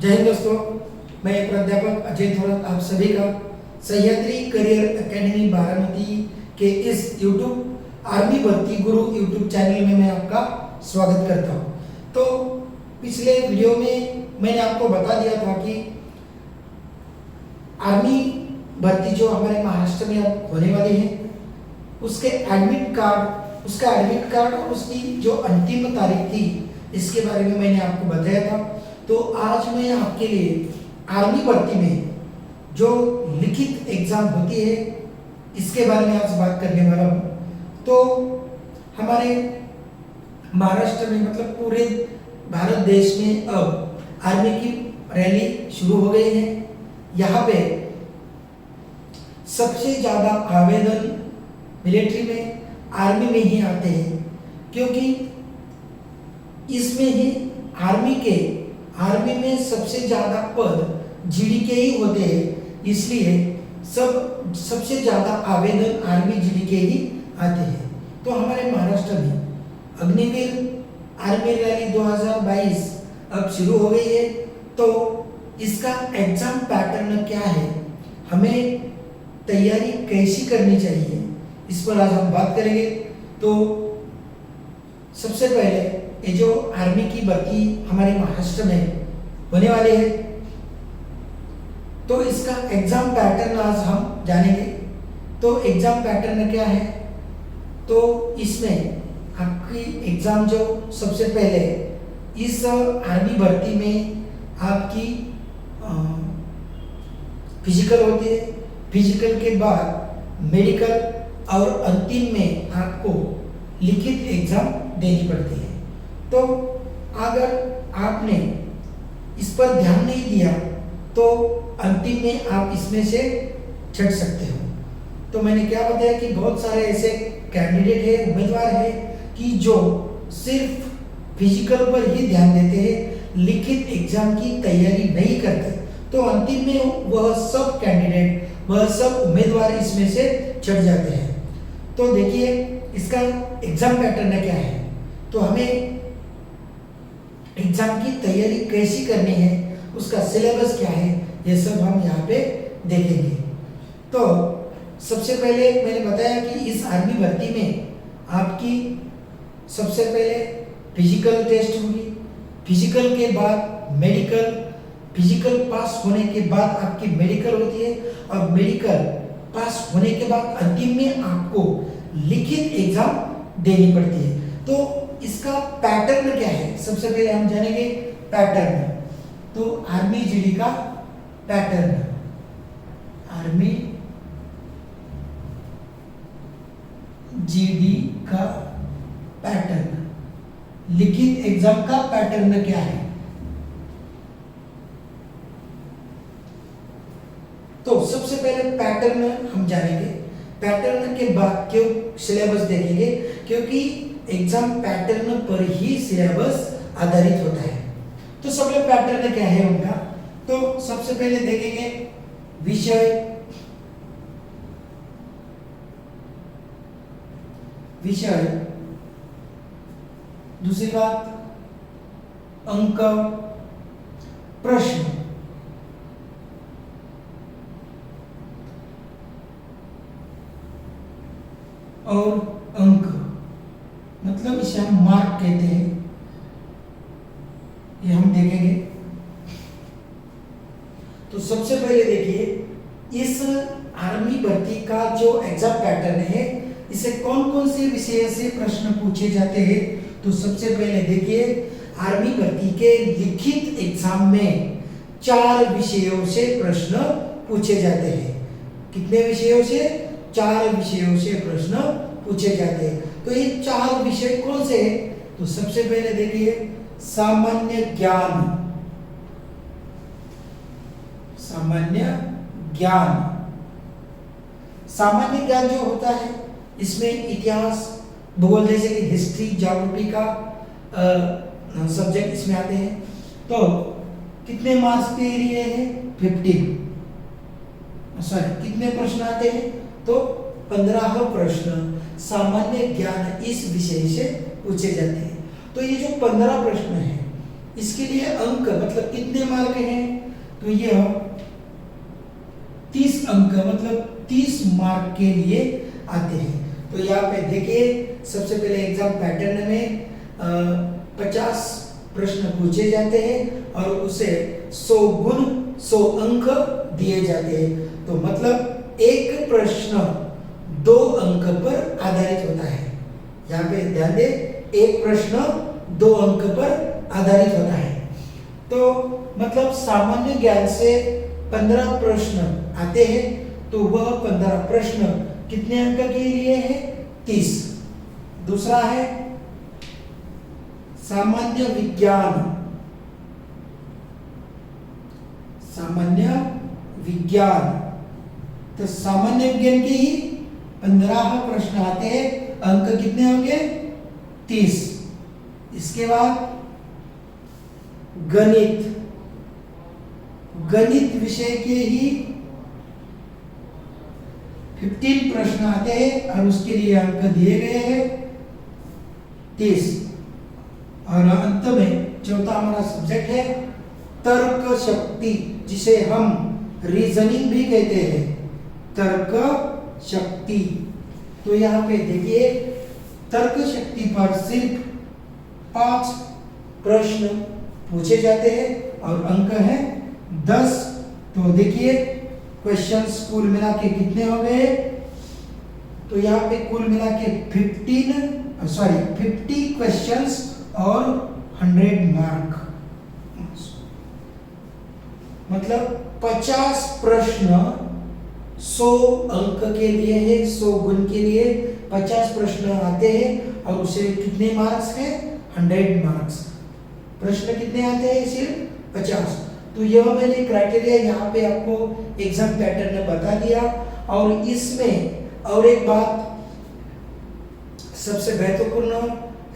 जय हिंद दोस्तों, मैं प्राध्यापक अजय थोरात आप सभी का सह्याद्री करियर एकेडमी बारामती के इस यूट्यूब आर्मी भर्ती गुरु यूट्यूब चैनल में मैं आपका स्वागत करता हूं। तो पिछले वीडियो में मैंने आपको बता दिया था कि आर्मी भर्ती जो हमारे महाराष्ट्र में अब होने वाली है उसका एडमिट कार्ड और उसकी जो अंतिम तारीख थी इसके बारे में मैंने आपको बताया था। तो आज मैं आपके लिए आर्मी भर्ती में जो लिखित एग्जाम होती है इसके बारे में आज बात करने वाला हूँ। तो हमारे महाराष्ट्र में मतलब पूरे भारत देश में अब आर्मी की रैली शुरू हो गई है। यहाँ पे सबसे ज़्यादा आवेदन मिलिट्री में आर्मी में ही आते हैं, क्योंकि इसमें ही आर्मी में सबसे ज़्यादा पद जीडी के ही होते हैं, इसलिए सबसे ज़्यादा आवेदन आर्मी जीडी के ही आते हैं। तो हमारे महाराष्ट्र में अग्निवीर आर्मी रैली 2022 अब शुरू हो गई है। तो इसका एग्जाम पैटर्न क्या है, हमें तैयारी कैसी करनी चाहिए, इस पर आज हम बात करेंगे। तो सबसे पहले ये जो आर्मी की भर्ती हमारे महाराष्ट्र में होने वाली है तो इसका एग्जाम पैटर्न आज हम जानेंगे। तो एग्जाम पैटर्न क्या है, तो इसमें आपकी एग्जाम जो सबसे पहले इस आर्मी भर्ती में आपकी फिजिकल होती है, फिजिकल के बाद मेडिकल और अंतिम में आपको लिखित एग्जाम देनी पड़ती है। तो अगर आपने इस पर ध्यान नहीं दिया तो अंतिम में आप इसमें से छट सकते हो। तो मैंने क्या बताया कि बहुत सारे ऐसे कैंडिडेट है, उम्मीदवार है कि जो सिर्फ फिजिकल पर ही ध्यान देते हैं, लिखित एग्जाम की तैयारी नहीं करते, तो अंतिम में वह सब कैंडिडेट, वह सब उम्मीदवार इसमें से छट जाते हैं। तो देखिए इसका एग्जाम पैटर्न क्या है, तो हमें एग्जाम की तैयारी कैसी करनी है, उसका सिलेबस क्या है, ये सब हम यहाँ पे देखेंगे। तो सबसे पहले मैंने बताया कि इस आर्मी भर्ती में आपकी सबसे पहले फिजिकल टेस्ट होगी, फिजिकल के बाद मेडिकल, फिजिकल पास होने के बाद आपकी मेडिकल होती है, और मेडिकल पास होने के बाद अंतिम में आपको लिखित एग्जाम देनी पड़ती है। तो इसका पैटर्न क्या है, सबसे पहले हम जानेंगे पैटर्न। तो आर्मी जीडी का पैटर्न, आर्मी जीडी का पैटर्न, लिखित एग्जाम का पैटर्न क्या है। तो सबसे पहले पैटर्न हम जानेंगे, पैटर्न के बाद क्यों सिलेबस देखेंगे, क्योंकि एग्जाम पैटर्न पर ही सिलेबस आधारित होता है। तो सबसे पैटर्न क्या है उनका, तो सबसे पहले देखेंगे विषय, दूसरी बात अंक, प्रश्न, और अंक मतलब इसे हम मार्क कहते हैं, ये हम देखेंगे। तो सबसे पहले देखिए इस आर्मी भर्ती का जो एग्जाम पैटर्न है, इसे कौन कौन से विषय से प्रश्न पूछे जाते हैं। तो सबसे पहले देखिए आर्मी भर्ती के लिखित एग्जाम में 4 विषयों से प्रश्न पूछे जाते हैं। कितने विषयों से, 4 विषयों से प्रश्न पूछे जाते हैं। तो ये 4 विषय कौन से हैं, तो सबसे पहले देखिए सामान्य ज्ञान, सामान्य ज्ञान जो होता है इसमें इतिहास, भूगोल जैसे कि हिस्ट्री, ज्योग्राफी का सब्जेक्ट इसमें आते हैं। तो कितने मार्क्स के लिए है, 15, कितने प्रश्न आते हैं, तो 15 प्रश्न सामान्य ज्ञान इस विषय से पूछे जाते हैं। तो ये जो 15 प्रश्न हैं इसके लिए अंक मतलब कितने मार्क हैं, तो यह 30 अंक मतलब 30 मार्क के लिए आते हैं। तो यहाँ पे देखिए सबसे पहले एग्जाम पैटर्न में 50 प्रश्न पूछे जाते हैं और उसे 100 गुण 100 अंक दिए जाते हैं। तो मतलब एक प्रश्न 2 अंक पर आधारित होता है। यहाँ पे ध्यान दे, एक प्रश्न 2 अंक पर आधारित होता है। तो मतलब सामान्य ज्ञान से 15 प्रश्न आते हैं, तो वह 15 प्रश्न कितने अंक के लिए है, 30। दूसरा है सामान्य विज्ञान। सामान्य विज्ञान, तो सामान्य विज्ञान के ही 15 प्रश्न आते हैं, अंक कितने होंगे, 30। इसके बाद गणित, गणित विषय के ही 15 प्रश्न आते हैं और उसके लिए अंक दिए गए हैं 30। और अंत में चौथा हमारा सब्जेक्ट है तर्क शक्ति, जिसे हम रीजनिंग भी कहते हैं, तर्क शक्ति। तो यहाँ पे देखिए तर्क शक्ति पर सिर्फ 5 प्रश्न पूछे जाते हैं और अंक है 10। तो देखिए क्वेश्चंस कुल मिला के कितने हो गए, तो यहाँ पे कुल मिला के 50 क्वेश्चंस और 100 मार्क, मतलब 50 प्रश्न 100 अंक के लिए है, 100 गुण के लिए 50 प्रश्न आते हैं और उसे कितने मार्क्स है, 100 मार्क्स। प्रश्न कितने आते हैं, सिर्फ 50। तो यह मैंने क्राइटेरिया यहाँ पे आपको एग्जाम पैटर्न ने बता दिया। और इसमें और एक बात सबसे महत्वपूर्ण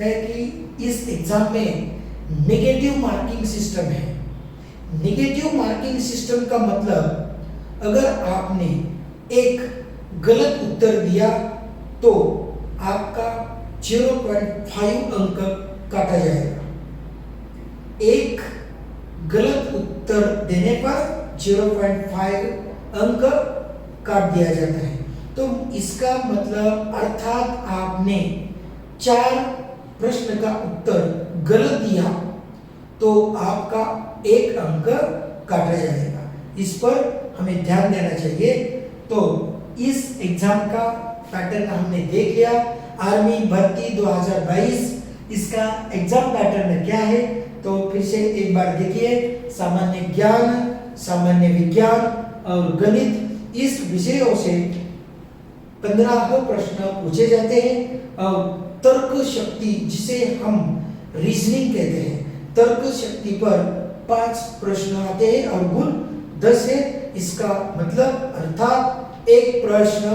है कि इस एग्जाम में नेगेटिव मार्किंग सिस्टम है। नेगेटिव मार्किंग सिस्टम का मतलब अगर आपने एक गलत उत्तर दिया तो आपका 0.5 अंक काटा जाएगा। एक गलत उत्तर देने पर 0.5 अंक काट दिया जाता है। तो इसका मतलब अर्थात आपने 4 प्रश्न का उत्तर गलत दिया तो आपका 1 अंक काटा जाएगा। इस पर हमें ध्यान देना चाहिए। तो इस एग्जाम का पैटर्न हमने देख लिया। आर्मी भर्ती 2022 इसका एग्जाम पैटर्न क्या है, तो फिर से एक बार देखिए। सामान्य ज्ञान, सामान्य विज्ञान और गणित, इस विषयों से 15 प्रश्न पूछे जाते हैं। और तर्क शक्ति, जिसे हम रीजनिंग कहते हैं, तर्क शक्ति पर 5 प्रश्न आते हैं और गुण 10 है। इसका मतलब अर्थात एक प्रश्न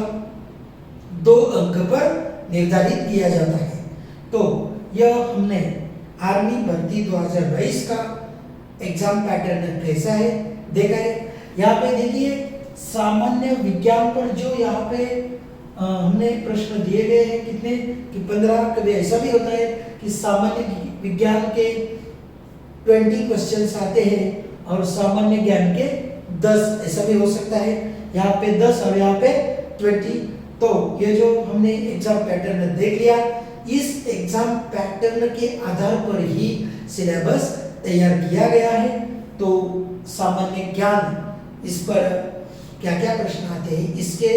2 अंक पर निर्धारित किया जाता है। तो यह हमने आर्मी भर्ती 2022 का एग्जाम पैटर्न कैसा है देखा है। यहाँ पे देखिए सामान्य विज्ञान पर जो यहाँ पे हमने प्रश्न दिए गए हैं कितने कि 15। कभी ऐसा भी होता है कि सामान्य विज्ञान के 20 क्वेश्चंस आते हैं और सामान्य ज्ञान के 10, ऐसा भी हो सकता है। यहाँ पे 10 और यहाँ पे 20। तो ये जो हमने एग्जाम पैटर्न देख लिया, इस एग्जाम पैटर्न के आधार पर ही सिलेबस तैयार किया गया है। तो सामान्य ज्ञान, इस पर क्या क्या प्रश्न आते हैं, इसके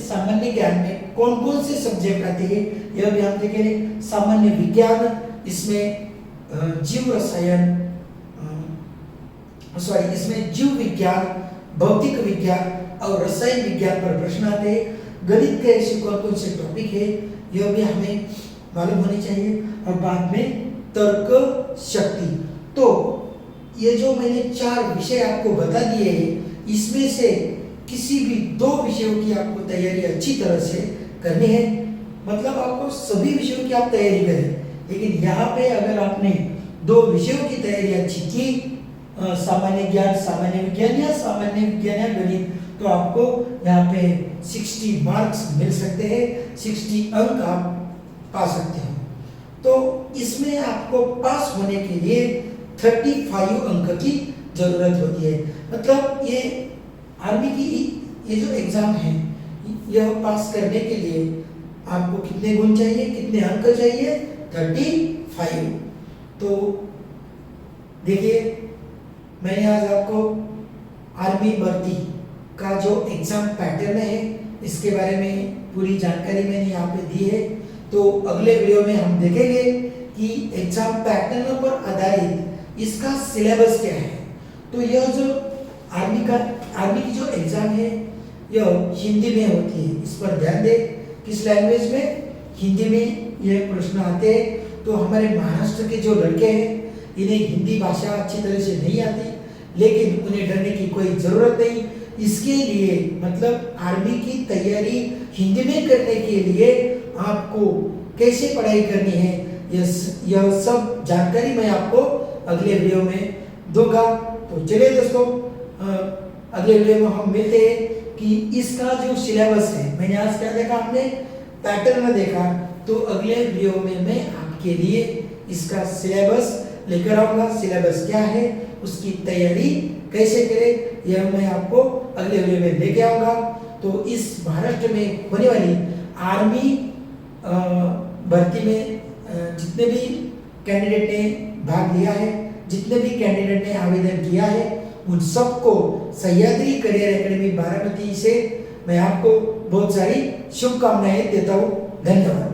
सामान्य ज्ञान में कौन कौन से सब्जेक्ट आते हैं यह भी हम देखेंगे। सामान्य विज्ञान, इसमें जीव रसायन इसमें जीव विज्ञान, भौतिक विज्ञान और रसायन विज्ञान पर प्रश्न आते हैं। गणित के ऐसे कौन कौन से टॉपिक है यह भी हमें मालूम होनी चाहिए। और बाद में तर्क शक्ति। तो ये जो मैंने 4 विषय आपको बता दिए हैं, इसमें से किसी भी 2 विषयों की आपको तैयारी अच्छी तरह से करनी है। मतलब आपको सभी विषयों की आप तैयारी करें, लेकिन यहाँ पे अगर आपने 2 विषयों की तैयारी अच्छी की, सामान्य ज्ञान, सामान्य विज्ञान या सामान्य विज्ञान या गणित, तो आपको यहाँ पे 60 मार्क्स मिल सकते हैं, 60 अंक आप पा सकते हैं। तो इसमें आपको पास होने के लिए 35 अंक की जरूरत होती है। मतलब ये आर्मी की ये जो एग्जाम है, यह पास करने के लिए आपको कितने गुण चाहिए, कितने अंक चाहिए? 35। तो देखिए, मैंने आज आपको आर्मी भर्ती का जो एग्जाम पैटर्न है इसके बारे में पूरी जानकारी मैंने यहाँ पे दी है। तो अगले वीडियो में हम देखेंगे कि एग्जाम पैटर्न पर आधारित इसका सिलेबस क्या है। तो यह जो आर्मी की जो एग्जाम है यह हिंदी में होती है, इस पर ध्यान दें। किस लैंग्वेज में? हिंदी में यह प्रश्न आते हैं। तो हमारे महाराष्ट्र के जो लड़के हैं इन्हें हिंदी भाषा अच्छी तरह से नहीं आती, लेकिन उन्हें डरने की कोई जरूरत नहीं। इसके लिए मतलब आर्मी की तैयारी हिंदी में करने के लिए आपको कैसे पढ़ाई करनी है, यह सब जानकारी मैं आपको अगले वीडियो में दूंगा। तो चलिए दोस्तों, अगले वीडियो में हम मिलते हैं कि इसका जो सिलेबस है, मैंने आज क्या देखा, हमने पैटर्न देखा। तो अगले वीडियो में मैं आपके लिए इसका सिलेबस लेकर आऊंगा। सिलेबस क्या है, उसकी तैयारी कैसे करें, यह मैं आपको अगले वीडियो में लेके आऊंगा। तो इस महाराष्ट्र में होने वाली आर्मी भर्ती में जितने भी कैंडिडेट ने भाग लिया है, जितने भी कैंडिडेट ने आवेदन किया है, उन सबको सह्याद्री करियर एकेडमी बारामती से मैं आपको बहुत सारी शुभकामनाएं देता हूँ। धन्यवाद।